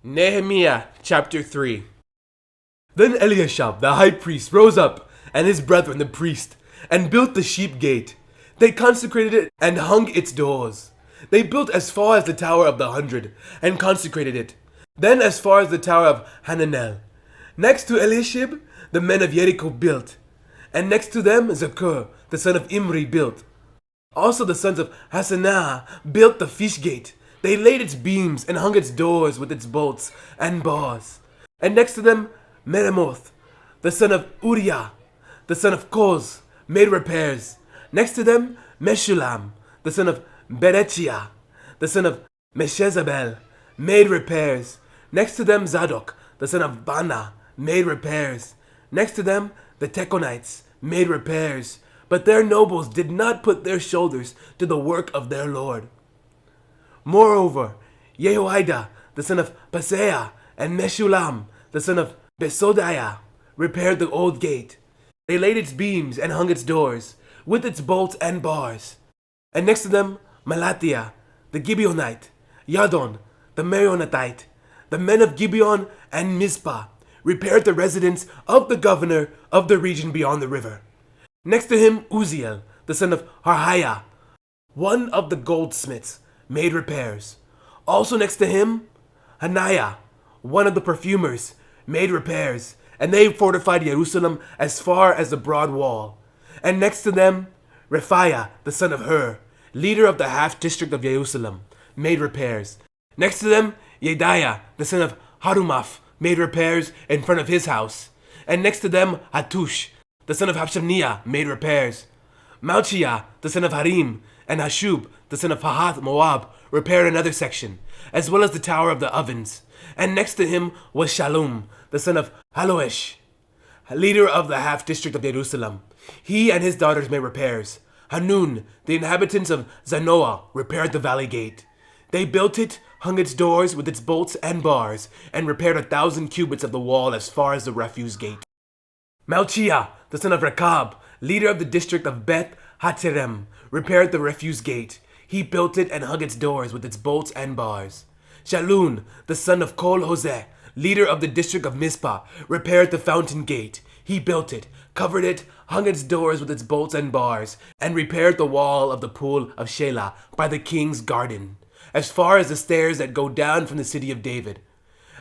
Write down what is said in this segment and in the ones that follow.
Nehemiah chapter 3. Then Eliashib the high priest rose up, and his brethren the priest, and built the sheep gate. They consecrated it and hung its doors. They built as far as the tower of the 100, and consecrated it. Then as far as the tower of Hananel. Next to Eliashib, the men of Jericho built. And next to them Zakur, the son of Imri, built. Also the sons of Hassanah built the fish gate. They laid its beams and hung its doors with its bolts and bars. And next to them Meremoth, the son of Uriah, the son of Koz, made repairs. Next to them Meshulam, the son of Berechiah, the son of Meshezabel, made repairs. Next to them Zadok, the son of Bana, made repairs. Next to them the Tekonites made repairs. But their nobles did not put their shoulders to the work of their Lord. Moreover, Jehoiada, the son of Paseah, and Meshulam, the son of Besodiah, repaired the old gate. They laid its beams and hung its doors, with its bolts and bars. And next to them Malatiah, the Gibeonite, Yadon, the Meronothite, the men of Gibeon and Mizpah, repaired the residence of the governor of the region beyond the river. Next to him Uziel, the son of Harhiah, one of the goldsmiths, made repairs. Also next to him Hananiah, one of the perfumers, made repairs, and they fortified Jerusalem as far as the broad wall. And next to them Rephaiah, the son of Hur, leader of the half-district of Jerusalem, made repairs. Next to them Yediah, the son of Harumaph, made repairs in front of his house. And next to them Hattush, the son of Habshaniah, made repairs. Malchiah, the son of Harim, and Hashub, the son of Pahath Moab, repaired another section, as well as the tower of the ovens. And next to him was Shallum, the son of Haloesh, leader of the half-district of Jerusalem. He and his daughters made repairs. Hanun, the inhabitants of Zanoah, repaired the valley gate. They built it, hung its doors with its bolts and bars, and repaired 1,000 cubits of the wall as far as the refuse gate. Malchiah, the son of Rechab, leader of the district of Beth Hatcherem, repaired the refuse gate. He built it and hung its doors with its bolts and bars. Shallun, the son of Kol Hoseh, leader of the district of Mizpah, repaired the fountain gate. He built it, covered it, hung its doors with its bolts and bars, and repaired the wall of the pool of Shelah by the king's garden, as far as the stairs that go down from the city of David.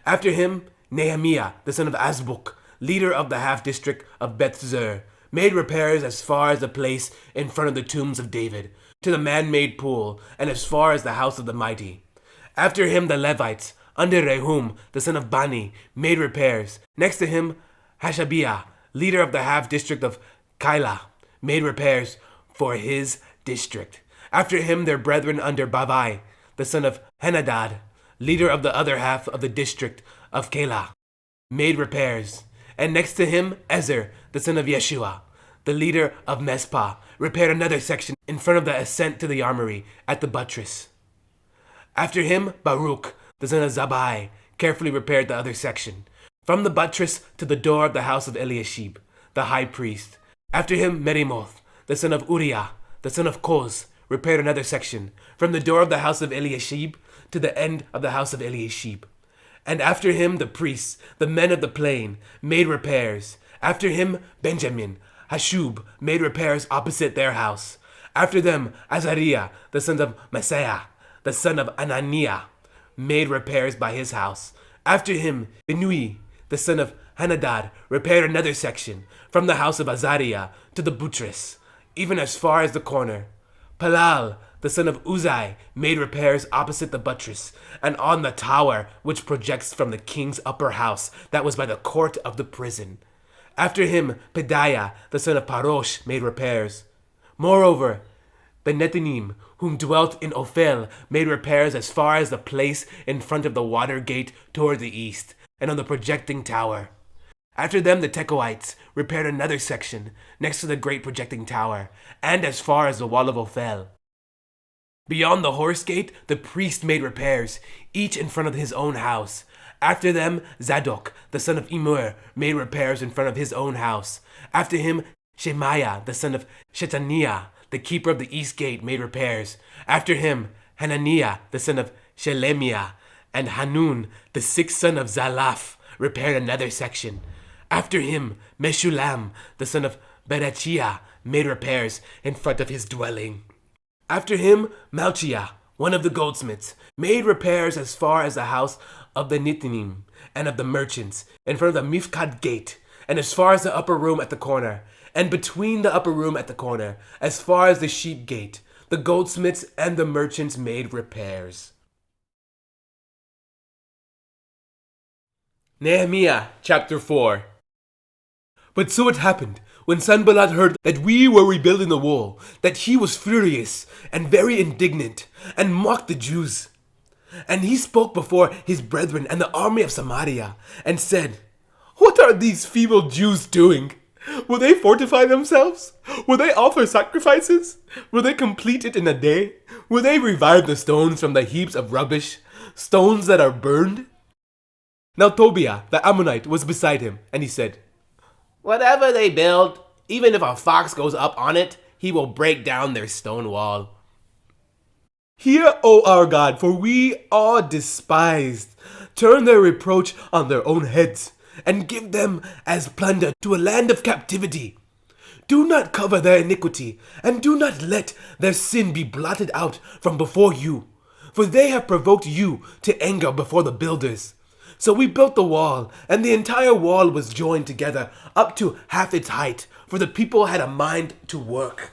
After him, Nehemiah, the son of Azbuk, leader of the half-district of Beth-zur, made repairs as far as the place in front of the tombs of David, to the man-made pool, and as far as the house of the mighty. After him the Levites, under Rehum, the son of Bani, made repairs. Next to him Hashabiah, leader of the half-district of Keilah, made repairs for his district. After him their brethren under Bavai, the son of Henadad, leader of the other half of the district of Keilah, made repairs. And next to him Ezer, the son of Yeshua, the leader of Mespah, repaired another section in front of the ascent to the armory at the buttress. After him Baruch, the son of Zabbai, carefully repaired the other section, from the buttress to the door of the house of Eliashib, the high priest. After him Meremoth, the son of Uriah, the son of Koz, repaired another section, from the door of the house of Eliashib to the end of the house of Eliashib. And after him the priests, the men of the plain, made repairs. After him Benjamin, Hashub, made repairs opposite their house. After them Azariah, the son of Messiah, the son of Ananiah, made repairs by his house. After him Binui, the son of Hanadad, repaired another section, from the house of Azariah to the buttress, even as far as the corner. Palal, the son of Uzai, made repairs opposite the buttress, and on the tower which projects from the king's upper house that was by the court of the prison. After him Pedaiah, the son of Parosh, made repairs. Moreover, the Nethinim, whom dwelt in Ophel, made repairs as far as the place in front of the water gate toward the east, and on the projecting tower. After them the Tekoites repaired another section next to the great projecting tower, and as far as the wall of Ophel. Beyond the horse gate the priest made repairs, each in front of his own house. After them Zadok, the son of Immer, made repairs in front of his own house. After him Shemaiah, the son of Shetaniah, the keeper of the east gate, made repairs. After him Hananiah, the son of Shelemiah, and Hanun, the sixth son of Zalaph, repaired another section. After him, Meshulam, the son of Berechiah, made repairs in front of his dwelling. After him, Malchiah, one of the goldsmiths, made repairs as far as the house of the Nithinim and of the merchants, in front of the Mifkad gate, and as far as the upper room at the corner, and between the upper room at the corner, as far as the sheep gate. The goldsmiths and the merchants made repairs. Nehemiah chapter 4. But so it happened, when Sanballat heard that we were rebuilding the wall, that he was furious and very indignant, and mocked the Jews. And he spoke before his brethren and the army of Samaria, and said, "What are these feeble Jews doing? Will they fortify themselves? Will they offer sacrifices? Will they complete it in a day? Will they revive the stones from the heaps of rubbish, stones that are burned?" Now Tobiah the Ammonite was beside him, and he said, "Whatever they build, even if a fox goes up on it, he will break down their stone wall. Hear, O our God, for we are despised. Turn their reproach on their own heads, and give them as plunder to a land of captivity. Do not cover their iniquity, and do not let their sin be blotted out from before you, for they have provoked you to anger before the builders. So we built the wall, and the entire wall was joined together up to half its height, for the people had a mind to work."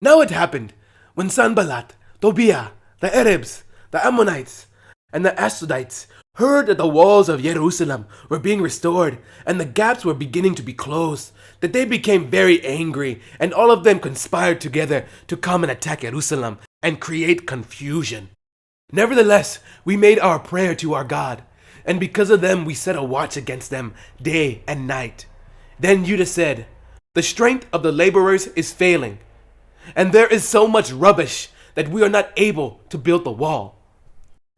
Now it happened, when Sanballat, Tobiah, the Arabs, the Ammonites, and the Ashdodites heard that the walls of Jerusalem were being restored, and the gaps were beginning to be closed, that they became very angry, and all of them conspired together to come and attack Jerusalem and create confusion. Nevertheless, we made our prayer to our God, and because of them we set a watch against them day and night. Then Judah said, "The strength of the laborers is failing, and there is so much rubbish that we are not able to build the wall."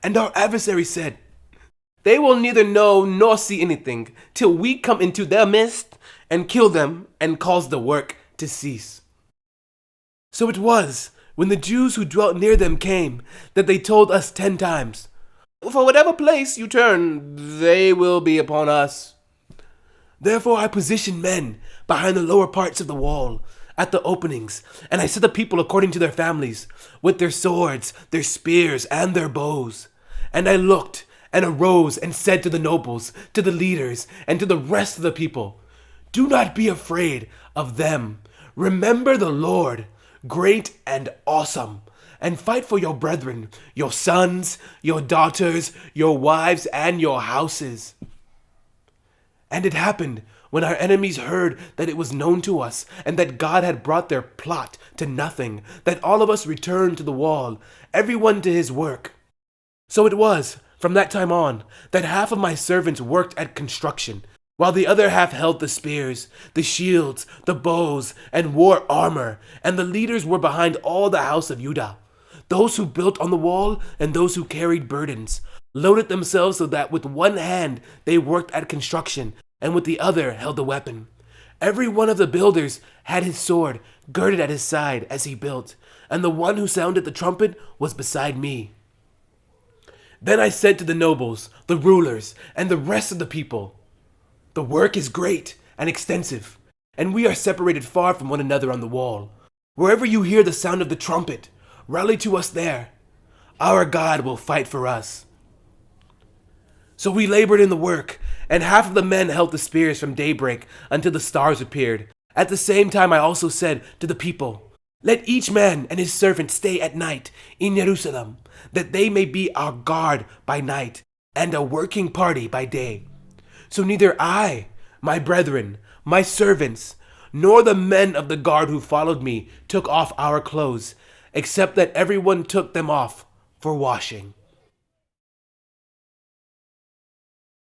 And our adversary said, "They will neither know nor see anything till we come into their midst and kill them and cause the work to cease." So it was, when the Jews who dwelt near them came, that they told us 10 times, "For whatever place you turn, they will be upon us." Therefore I positioned men behind the lower parts of the wall, at the openings, and I set the people according to their families, with their swords, their spears, and their bows. And I looked, and arose, and said to the nobles, to the leaders, and to the rest of the people, "Do not be afraid of them. Remember the Lord, great and awesome, and fight for your brethren, your sons, your daughters, your wives, and your houses." And it happened, when our enemies heard that it was known to us, and that God had brought their plot to nothing, that all of us returned to the wall, everyone to his work. So it was, from that time on, that half of my servants worked at construction, while the other half held the spears, the shields, the bows, and wore armor, and the leaders were behind all the house of Judah. Those who built on the wall and those who carried burdens, loaded themselves so that with one hand they worked at construction, and with the other held the weapon. Every one of the builders had his sword girded at his side as he built, and the one who sounded the trumpet was beside me. Then I said to the nobles, the rulers, and the rest of the people, "The work is great and extensive, and we are separated far from one another on the wall. Wherever you hear the sound of the trumpet, rally to us there. Our God will fight for us." So we labored in the work, and half of the men held the spears from daybreak until the stars appeared. At the same time I also said to the people, "Let each man and his servant stay at night in Jerusalem, that they may be our guard by night, and a working party by day." So neither I, my brethren, my servants, nor the men of the guard who followed me took off our clothes, except that everyone took them off for washing.